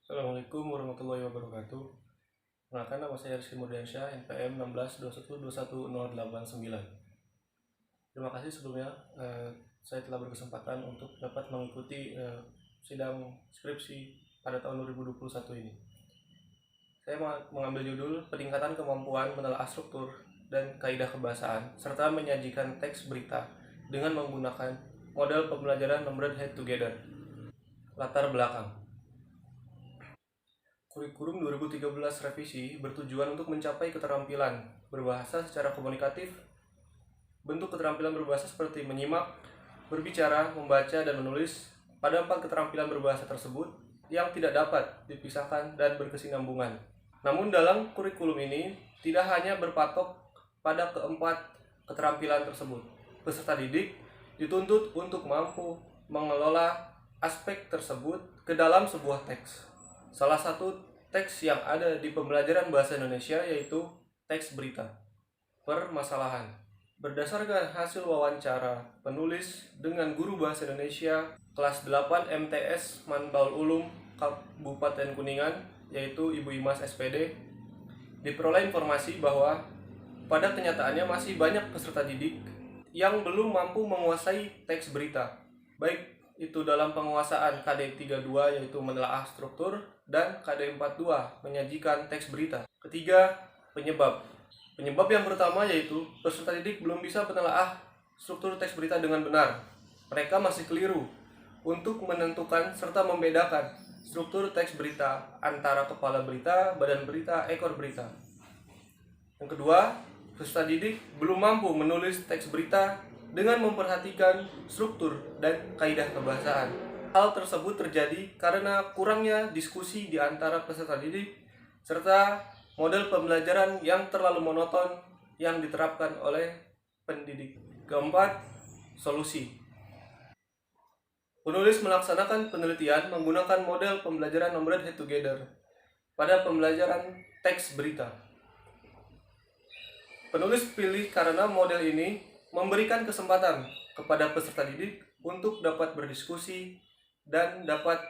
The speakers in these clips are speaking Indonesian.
Assalamualaikum warahmatullahi wabarakatuh. Perkenalkan, nama saya Rizky Murdiansyah, NPM 1621211089. Terima kasih sebelumnya, saya telah berkesempatan untuk dapat mengikuti sidang skripsi pada tahun 2021 ini. Saya mengambil judul Peningkatan Kemampuan Menelaah Struktur dan Kaidah Kebahasaan, serta menyajikan teks berita dengan menggunakan model pembelajaran Numbered Head Together. Latar belakang. Kurikulum 2013 revisi bertujuan untuk mencapai keterampilan berbahasa secara komunikatif. Bentuk keterampilan berbahasa seperti menyimak, berbicara, membaca, dan menulis. Pada 4 keterampilan berbahasa tersebut yang tidak dapat dipisahkan dan berkesinambungan. Namun dalam kurikulum ini tidak hanya berpatok pada keempat keterampilan tersebut. Peserta didik dituntut untuk mampu mengelola aspek tersebut ke dalam sebuah teks. Salah satu teks yang ada di pembelajaran bahasa Indonesia yaitu teks berita. Permasalahan. Berdasarkan hasil wawancara penulis dengan guru bahasa Indonesia kelas 8 MTS Manbaul Ulum Kabupaten Kuningan, yaitu Ibu Imas SPD, diperoleh informasi bahwa pada kenyataannya masih banyak peserta didik yang belum mampu menguasai teks berita, baik itu dalam penguasaan KD 32 yaitu menelaah struktur dan KD 42 menyajikan teks berita. Ketiga, penyebab. Penyebab yang pertama yaitu peserta didik belum bisa menelaah struktur teks berita dengan benar. Mereka masih keliru untuk menentukan serta membedakan struktur teks berita antara kepala berita, badan berita, ekor berita. Yang kedua, peserta didik belum mampu menulis teks berita dengan memperhatikan struktur dan kaidah kebahasaan. Hal tersebut terjadi karena kurangnya diskusi di antara peserta didik serta model pembelajaran yang terlalu monoton yang diterapkan oleh pendidik. Keempat, solusi. Penulis melaksanakan penelitian menggunakan model pembelajaran Numbered Head Together pada pembelajaran teks berita. Penulis pilih karena model ini memberikan kesempatan kepada peserta didik untuk dapat berdiskusi dan dapat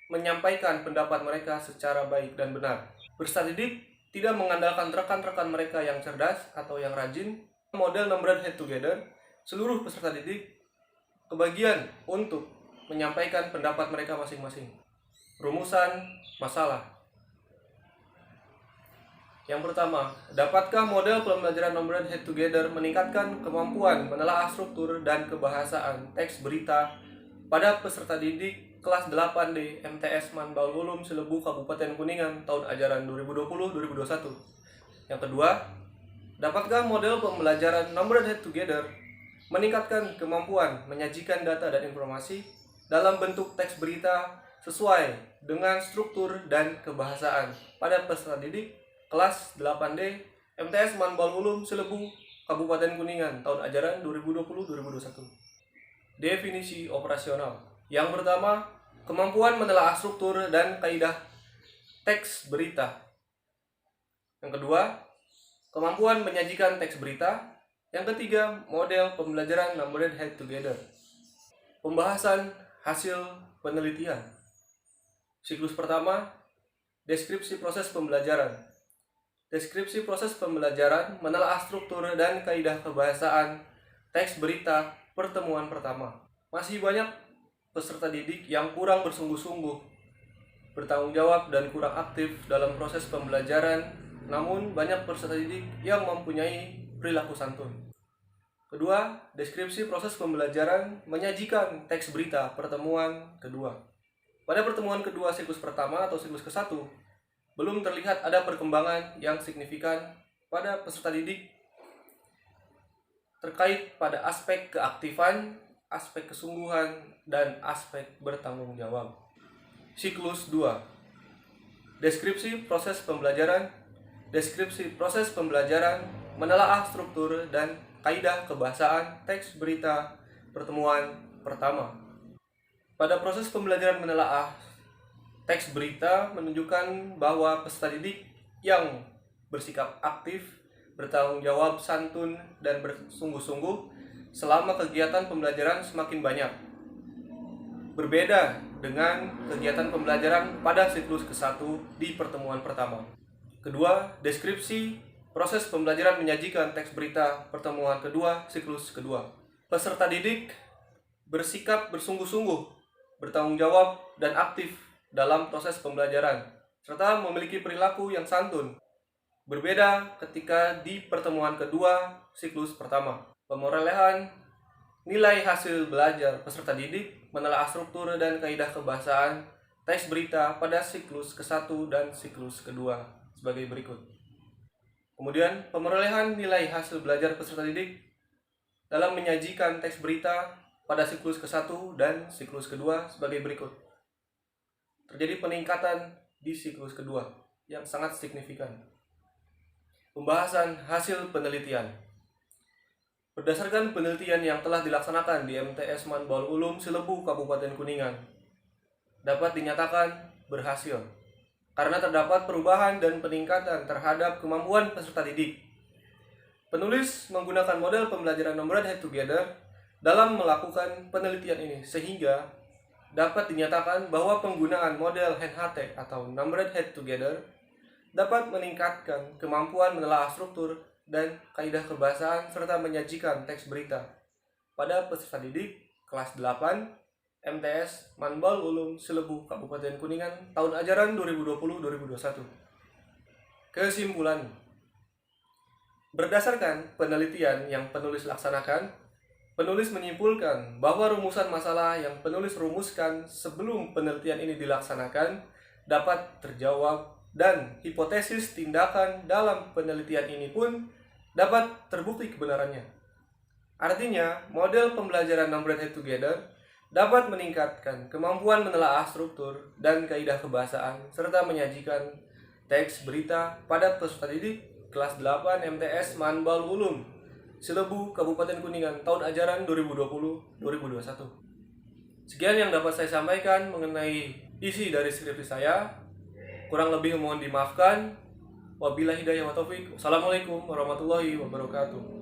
menyampaikan pendapat mereka secara baik dan benar. Peserta didik tidak mengandalkan rekan-rekan mereka yang cerdas atau yang rajin. Model Numbered Head Together, seluruh peserta didik kebagian untuk menyampaikan pendapat mereka masing-masing. Rumusan masalah. Yang pertama, dapatkah model pembelajaran Numbered Head Together meningkatkan kemampuan menelaah struktur dan kebahasaan teks berita pada peserta didik kelas 8D MTS Manbaul Ulum Cilebu Kabupaten Kuningan tahun ajaran 2020-2021? Yang kedua, dapatkah model pembelajaran Numbered Head Together meningkatkan kemampuan menyajikan data dan informasi dalam bentuk teks berita sesuai dengan struktur dan kebahasaan pada peserta didik kelas 8D MTS Manbaul Ulum Cilebu Kabupaten Kuningan tahun ajaran 2020-2021. Definisi operasional. Yang pertama, kemampuan menelaah struktur dan kaidah teks berita. Yang kedua, kemampuan menyajikan teks berita. Yang ketiga, model pembelajaran Numbered Head Together. Pembahasan hasil penelitian. Siklus pertama, deskripsi proses pembelajaran. Deskripsi proses pembelajaran menelaah struktur dan kaidah kebahasaan teks berita pertemuan pertama. Masih banyak peserta didik yang kurang bersungguh-sungguh, bertanggung jawab dan kurang aktif dalam proses pembelajaran, namun banyak peserta didik yang mempunyai perilaku santun. Kedua, deskripsi proses pembelajaran menyajikan teks berita pertemuan kedua. Pada pertemuan kedua siklus pertama atau siklus ke-1, belum terlihat ada perkembangan yang signifikan pada peserta didik terkait pada aspek keaktifan, aspek kesungguhan, dan aspek bertanggung jawab. Siklus 2. Deskripsi proses pembelajaran. Deskripsi proses pembelajaran menelaah struktur dan kaidah kebahasaan teks berita pertemuan pertama. Pada proses pembelajaran menelaah teks berita menunjukkan bahwa peserta didik yang bersikap aktif, bertanggung jawab, santun, dan bersungguh-sungguh selama kegiatan pembelajaran semakin banyak. berbeda dengan kegiatan pembelajaran pada siklus ke-1 di pertemuan pertama. Kedua, deskripsi proses pembelajaran menyajikan teks berita pertemuan kedua siklus kedua. Peserta didik bersikap bersungguh-sungguh, bertanggung jawab, dan aktif dalam proses pembelajaran, serta memiliki perilaku yang santun. Berbeda ketika di pertemuan kedua siklus pertama. Pemerolehan nilai hasil belajar peserta didik menelaah struktur dan kaidah kebahasaan teks berita pada siklus ke-1 dan siklus kedua sebagai berikut. Kemudian, pemerolehan nilai hasil belajar peserta didik dalam menyajikan teks berita pada siklus ke-1 dan siklus kedua sebagai berikut. Terjadi peningkatan di siklus kedua yang sangat signifikan. Pembahasan hasil penelitian. Berdasarkan penelitian yang telah dilaksanakan di MTS Manbaul Ulum Cilebu, Kabupaten Kuningan, dapat dinyatakan berhasil karena terdapat perubahan dan peningkatan terhadap kemampuan peserta didik. Penulis menggunakan model pembelajaran numbered head together dalam melakukan penelitian ini, sehingga dapat dinyatakan bahwa penggunaan model NHT atau numbered head together dapat meningkatkan kemampuan menelaah struktur dan kaidah kebahasaan serta menyajikan teks berita pada peserta didik kelas 8 MTS Manbaul Ulum Cilebu, Kabupaten Kuningan tahun ajaran 2020-2021. Kesimpulan. Berdasarkan penelitian yang penulis laksanakan, penulis menyimpulkan bahwa rumusan masalah yang penulis rumuskan sebelum penelitian ini dilaksanakan dapat terjawab dan hipotesis tindakan dalam penelitian ini pun dapat terbukti kebenarannya. Artinya, model pembelajaran numbered head together dapat meningkatkan kemampuan menelaah struktur dan kaidah kebahasaan serta menyajikan teks berita pada peserta didik kelas 8 MTS Manbaul Ulum Cilebu, Kabupaten Kuningan tahun ajaran 2020-2021. Sekian yang dapat saya sampaikan mengenai isi dari skripsi saya. Kurang lebih mohon dimaafkan. Wabillahi hidayah wa taufik. Wassalamualaikum warahmatullahi wabarakatuh.